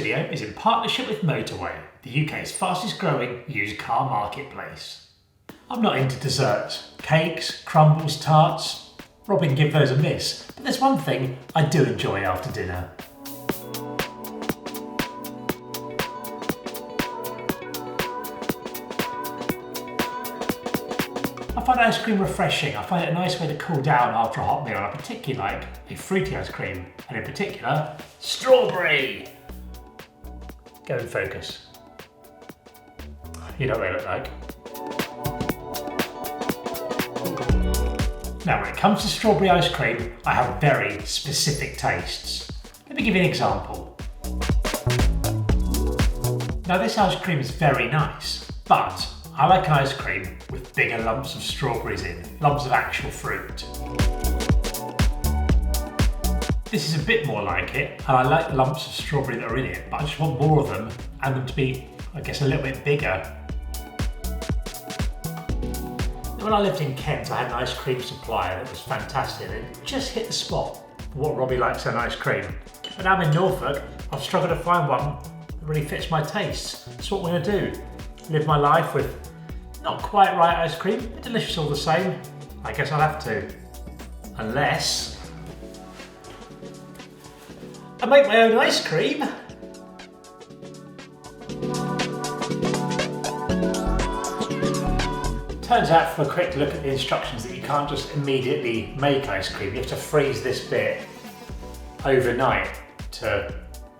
video is in partnership with Motorway, the UK's fastest growing used car marketplace. I'm not into desserts, cakes, crumbles, tarts. Robbie can give those a miss, but there's one thing I do enjoy after dinner. I find ice cream refreshing. I find it a nice way to cool down after a hot meal. I particularly like a fruity ice cream, and in particular, strawberry. Go in focus. You know what they look like. Now, when it comes to strawberry ice cream, I have very specific tastes. Let me give you an example. Now, this ice cream is very nice, but I like an ice cream with bigger lumps of strawberries in, lumps of actual fruit. This is a bit more like it, and I like the lumps of strawberry that are in it, but I just want more of them and them to be, I guess, a little bit bigger. When I lived in Kent, I had an ice cream supplier that was fantastic. It just hit the spot for what Robbie likes in ice cream. But now I'm in Norfolk, I've struggled to find one that really fits my tastes. That's what we're going to do. Live my life with not quite right ice cream, but delicious all the same. I guess I'll have to. Unless I make my own ice cream. Turns out, from a quick look at the instructions, that you can't just immediately make ice cream. You have to freeze this bit overnight to,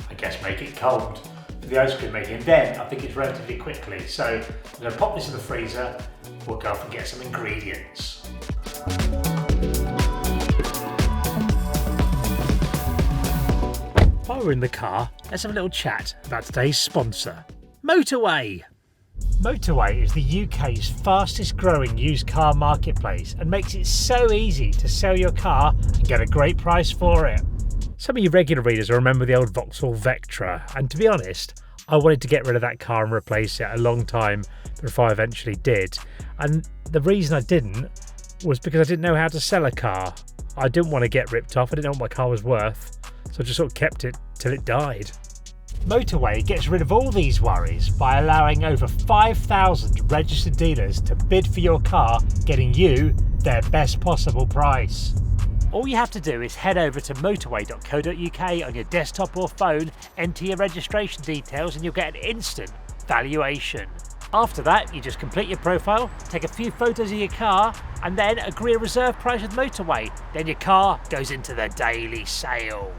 I guess, make it cold for the ice cream making. And then I think it's relatively quickly. So I'm going to pop this in the freezer. We'll go off and get some ingredients. While we're in the car, let's have a little chat about today's sponsor, Motorway. Motorway is the UK's fastest growing used car marketplace and makes it so easy to sell your car and get a great price for it. Some of you regular readers will remember the old Vauxhall Vectra, and to be honest, I wanted to get rid of that car and replace it a long time before I eventually did. And the reason I didn't was because I didn't know how to sell a car. I didn't want to get ripped off, I didn't know what my car was worth, so I just sort of kept it till it died. Motorway gets rid of all these worries by allowing over 5,000 registered dealers to bid for your car, getting you their best possible price. All you have to do is head over to motorway.co.uk on your desktop or phone, enter your registration details, and you'll get an instant valuation. After that, you just complete your profile, take a few photos of your car, and then agree a reserve price with Motorway. Then your car goes into the daily sale.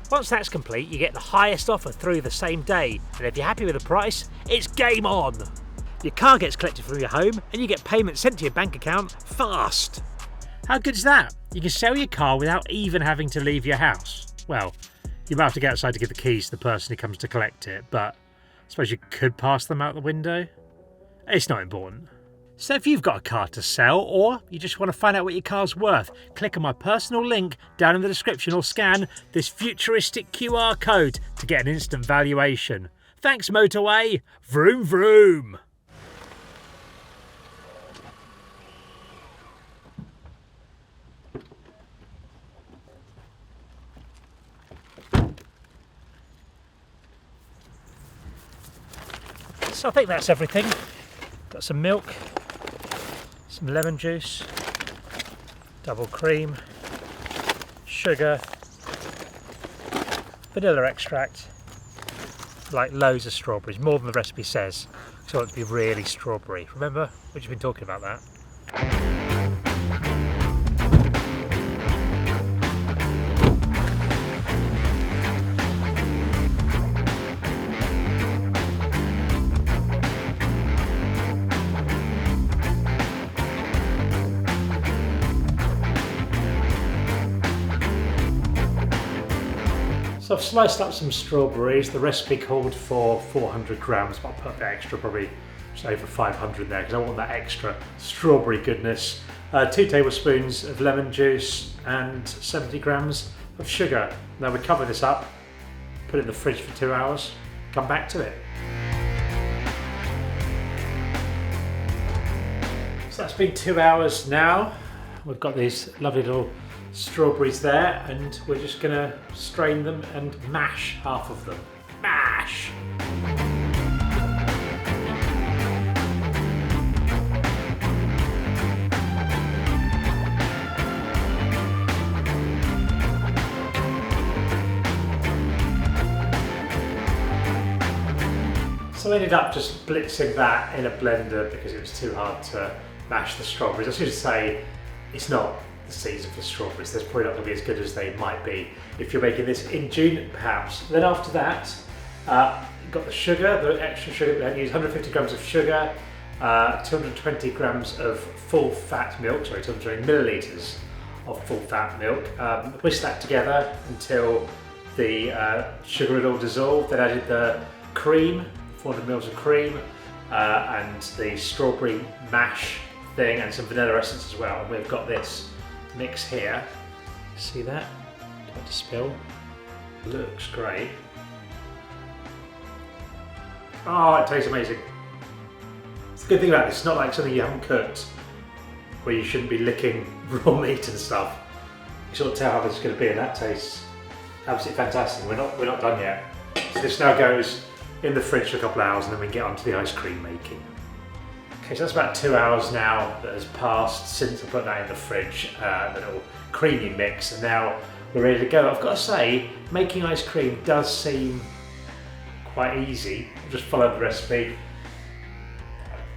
Once that's complete, you get the highest offer through the same day, and if you're happy with the price, it's game on! Your car gets collected from your home, and you get payment sent to your bank account fast! How good is that? You can sell your car without even having to leave your house. Well, you might have to get outside to give the keys to the person who comes to collect it, but I suppose you could pass them out the window. It's not important. So if you've got a car to sell, or you just want to find out what your car's worth, click on my personal link down in the description or scan this futuristic QR code to get an instant valuation. Thanks, Motorway! Vroom vroom! So I think that's everything. Got some milk, some lemon juice, double cream, sugar, vanilla extract, like loads of strawberries, more than the recipe says, because I want it to be really strawberry. Remember, we've just been talking about that. So I've sliced up some strawberries. The recipe called for 400 grams, but I'll put a bit extra, probably just over 500 there, because I want that extra strawberry goodness. 2 tablespoons of lemon juice and 70 grams of sugar. Now we cover this up, put it in the fridge for 2 hours, come back to it. So that's been 2 hours now. We've got these lovely little strawberries there, and we're just gonna strain them and mash half of them. Mash! mash. So I ended up just blitzing that in a blender because it was too hard to mash the strawberries. I should say it's not the season for strawberries. They're probably not going to be as good as they might be if you're making this in June, perhaps. Then after that, got the sugar, the extra sugar. I used 150 grams of sugar, 220 grams of full fat milk, 220 millilitres of full fat milk. Whisked that together until the sugar had all dissolved. Then added the cream, 400 mils of cream, and the strawberry mash thing, and some vanilla essence as well. And we've got this mix here. See that? Don't to spill. Looks great. Oh, it tastes amazing. It's the good thing about this, it's not like something you haven't cooked where you shouldn't be licking raw meat and stuff. You sort of tell how this is going to be, and that tastes absolutely fantastic. We're not done yet. So this now goes in the fridge for a couple of hours, and then we can get onto the ice cream making. Okay, so that's about 2 hours now that has passed since I put that in the fridge, the little creamy mix, and now we're ready to go. I've got to say, making ice cream does seem quite easy. I'll just follow the recipe.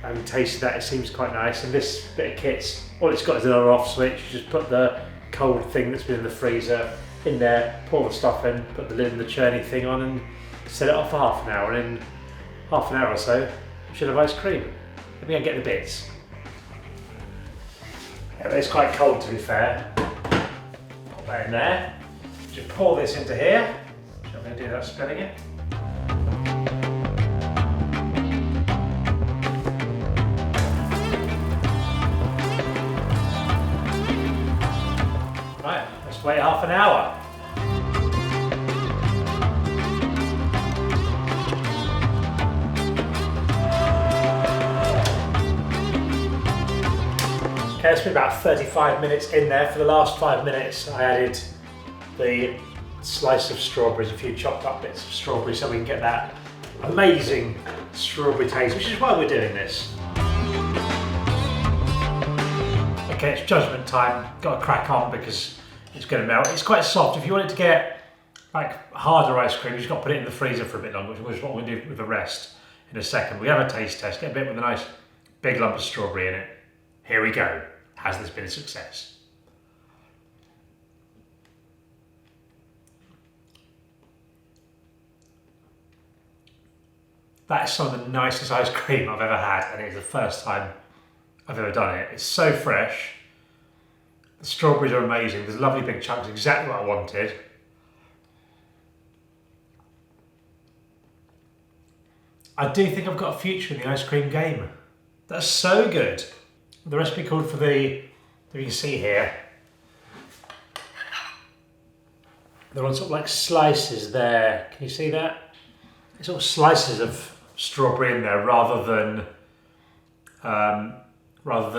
I haven't tasted that, it seems quite nice. And this bit of kit's, all it's got is an on off switch. You just put the cold thing that's been in the freezer in there, pour the stuff in, put the lid and the churning thing on, and set it off for half an hour. And in half an hour or so, you should have ice cream. Let me go get the bits. Yeah, it's quite cold, to be fair. Pop that in there. Just pour this into here. I'm going to do that, spilling it. Right, let's wait half an hour. Okay, it's been about 35 minutes in there. For the last 5 minutes, I added the slice of strawberries, a few chopped up bits of strawberry, so we can get that amazing strawberry taste, which is why we're doing this. Okay, it's judgment time. Got to crack on because it's going to melt. It's quite soft. If you want it to get like harder ice cream, you just got to put it in the freezer for a bit longer, which is what we'll do with the rest in a second. We have a taste test. Get a bit with a nice big lump of strawberry in it. Here we go. Has this been a success? That is some of the nicest ice cream I've ever had, and it is the first time I've ever done it. It's so fresh. The strawberries are amazing. There's lovely big chunks, exactly what I wanted. I do think I've got a future in the ice cream game. That's so good. The recipe called for the, you can see here, they're on sort of like slices there. Can you see that? It's sort of slices of strawberry in there rather than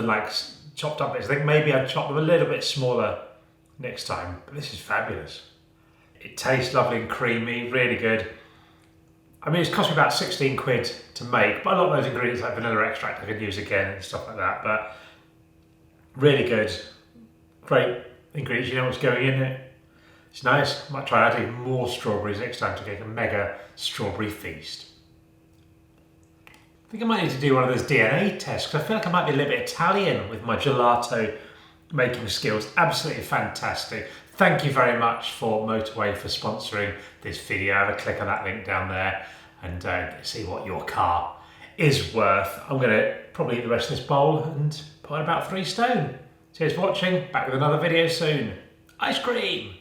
like chopped up bits. I think maybe I'd chop them a little bit smaller next time, but this is fabulous. It tastes lovely and creamy, really good. I mean, it's cost me about 16 quid to make, but a lot of those ingredients like vanilla extract I could use again and stuff like that, but really good. Great ingredients, you know what's going in it. It's nice. I might try adding more strawberries next time to get a mega strawberry feast. I think I might need to do one of those DNA tests because I feel like I might be a little bit Italian with my gelato making skills. Absolutely fantastic. Thank you very much for Motorway for sponsoring this video. Have a click on that link down there and see what your car is worth. I'm going to probably eat the rest of this bowl and put on about 3 stone. Cheers for watching. Back with another video soon. Ice cream!